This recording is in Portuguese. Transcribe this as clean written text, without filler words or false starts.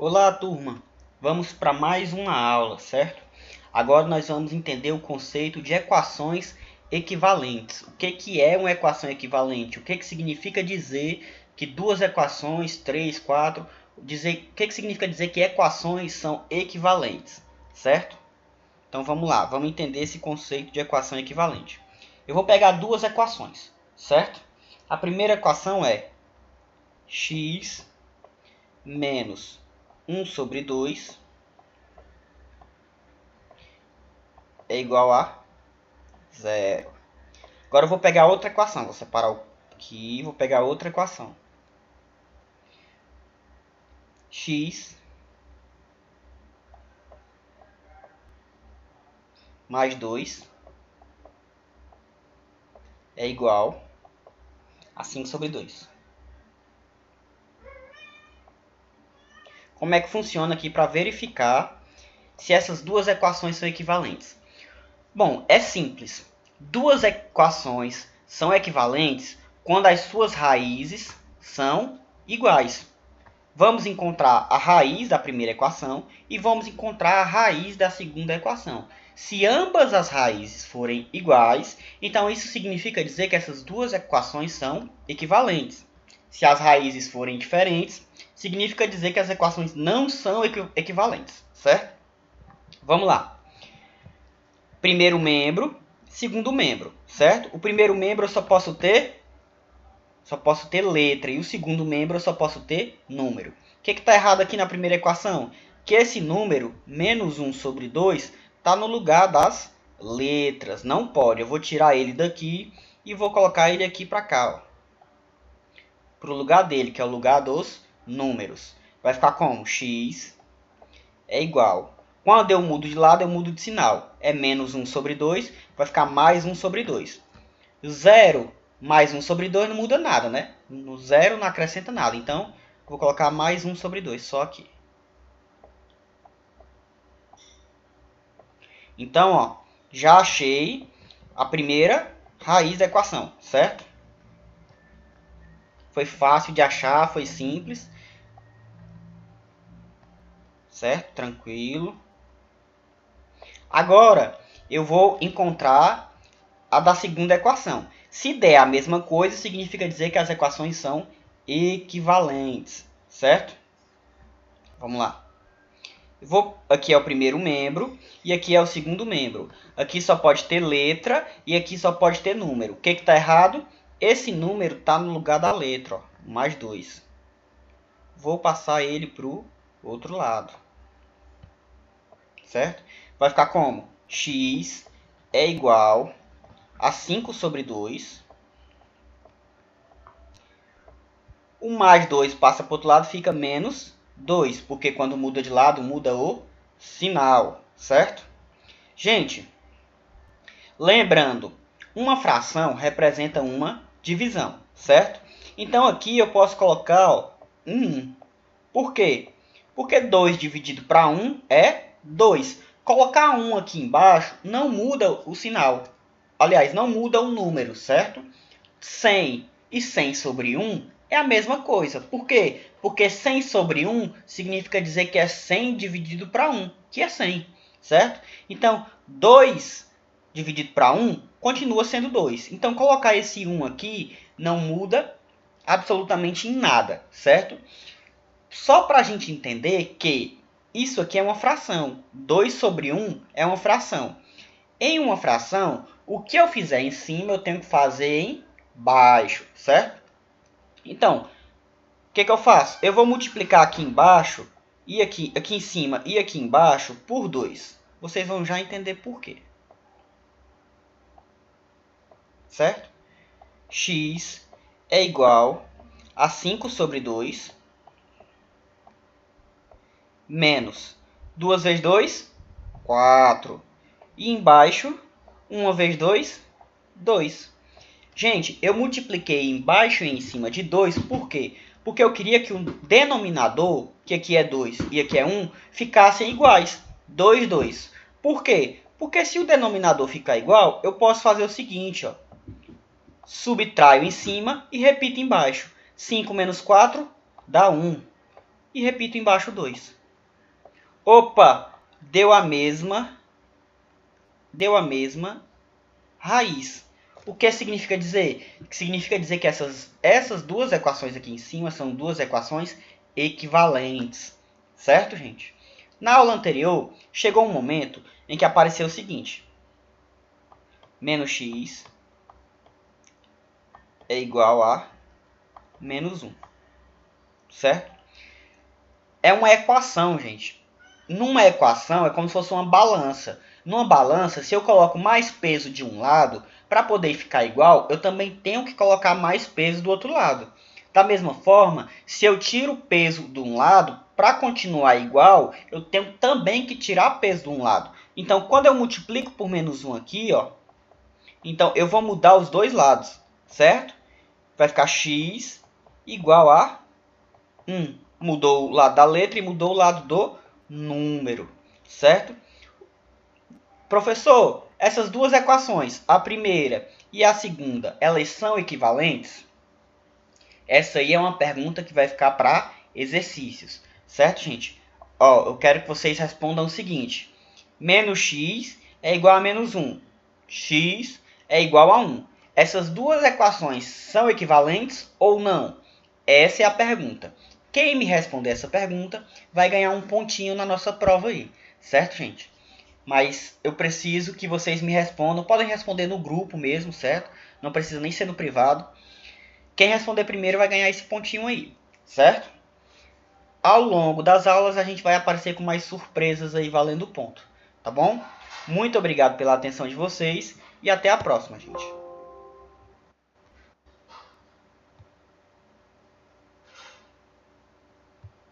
Olá, turma! Vamos para mais uma aula, certo? Agora nós vamos entender o conceito de equações equivalentes. O que é uma equação equivalente? O que significa dizer que duas equações, três, quatro... O que significa dizer que equações são equivalentes, certo? Então vamos lá, vamos entender esse conceito de equação equivalente. Eu vou pegar duas equações, certo? A primeira equação é x menos 1 sobre 2 é igual a 0. Agora eu vou pegar outra equação. Vou separar aqui e vou pegar outra equação. X mais 2 é igual a 5 sobre 2. Como é que funciona aqui para verificar se essas duas equações são equivalentes? Bom, é simples. Duas equações são equivalentes quando as suas raízes são iguais. Vamos encontrar a raiz da primeira equação e vamos encontrar a raiz da segunda equação. Se ambas as raízes forem iguais, então isso significa dizer que essas duas equações são equivalentes. Se as raízes forem diferentes, significa dizer que as equações não são equivalentes, certo? Vamos lá. Primeiro membro, segundo membro, certo? O primeiro membro eu só posso ter letra e o segundo membro eu só posso ter número. O que está errado aqui na primeira equação? Que esse número, menos 1 sobre 2, está no lugar das letras. Não pode. Eu vou tirar ele daqui e vou colocar ele aqui para cá. Para o lugar dele, que é o lugar dos números. Vai ficar como? X é igual. Quando eu mudo de lado, eu mudo de sinal. É menos 1 sobre 2, vai ficar mais 1 sobre 2. 0 mais 1 sobre 2 não muda nada, né? No 0 não acrescenta nada. Então, vou colocar mais 1 sobre 2, só aqui. Então, ó, já achei a primeira raiz da equação, certo? Foi fácil de achar, foi simples. Certo? Tranquilo. Agora, eu vou encontrar a da segunda equação. Se der a mesma coisa, significa dizer que as equações são equivalentes, certo? Vamos lá. Aqui é o primeiro membro e aqui é o segundo membro. Aqui só pode ter letra e aqui só pode ter número. O que está errado? Esse número está no lugar da letra, ó, mais 2. Vou passar ele para o outro lado. Certo? Vai ficar como? X é igual a 5 sobre 2. O mais 2 passa para o outro lado, fica menos 2. Porque quando muda de lado, muda o sinal. Certo? Gente, lembrando, uma fração representa uma divisão. Certo? Então aqui eu posso colocar 1. Por quê? Porque 2 dividido para 1 é 2. Colocar 1 aqui embaixo não muda o sinal. Aliás, não muda o número, certo? 100 e 100 sobre 1 é a mesma coisa. Por quê? Porque 100 sobre 1 significa dizer que é 100 dividido para 1, que é 100, certo? Então, 2 dividido para 1 continua sendo 2. Então, colocar esse 1 aqui não muda absolutamente em nada, certo? Só para a gente entender que isso aqui é uma fração. 2 sobre 1 é uma fração. Em uma fração, o que eu fizer em cima, eu tenho que fazer embaixo, certo? Então, o que eu faço? Eu vou multiplicar aqui embaixo, e aqui em cima e aqui embaixo, por 2. Vocês vão já entender por quê. Certo? X é igual a 5 sobre 2 menos 2 vezes 2, 4. E embaixo, 1 vezes 2, 2. Gente, eu multipliquei embaixo e em cima de 2, por quê? Porque eu queria que o denominador, que aqui é 2 e aqui é 1, ficassem iguais. 2, 2. Por quê? Porque se o denominador ficar igual, eu posso fazer o seguinte, ó. Subtraio em cima e repito embaixo. 5 menos 4 dá 1. e repito embaixo 2. Opa, deu a mesma raiz. O que significa dizer? Significa dizer que essas duas equações aqui em cima são duas equações equivalentes. Certo, gente? Na aula anterior, chegou um momento em que apareceu o seguinte. Menos x é igual a menos 1. Certo? É uma equação, gente. Numa equação é como se fosse uma balança. Numa balança, se eu coloco mais peso de um lado, para poder ficar igual, eu também tenho que colocar mais peso do outro lado. Da mesma forma, se eu tiro o peso de um lado, para continuar igual, eu tenho também que tirar peso de um lado. Então, quando eu multiplico por menos 1 aqui, ó, então eu vou mudar os dois lados, certo? Vai ficar x igual a 1. Mudou o lado da letra e mudou o lado do número, certo? Professor, essas duas equações, a primeira e a segunda, elas são equivalentes? Essa aí é uma pergunta que vai ficar para exercícios, certo, gente? Ó, eu quero que vocês respondam o seguinte. Menos x é igual a menos 1. X é igual a 1. Essas duas equações são equivalentes ou não? Essa é a pergunta. Quem me responder essa pergunta vai ganhar um pontinho na nossa prova aí, certo, gente? Mas eu preciso que vocês me respondam. Podem responder no grupo mesmo, certo? Não precisa nem ser no privado. Quem responder primeiro vai ganhar esse pontinho aí, certo? Ao longo das aulas a gente vai aparecer com mais surpresas aí valendo ponto, tá bom? Muito obrigado pela atenção de vocês e até a próxima, gente.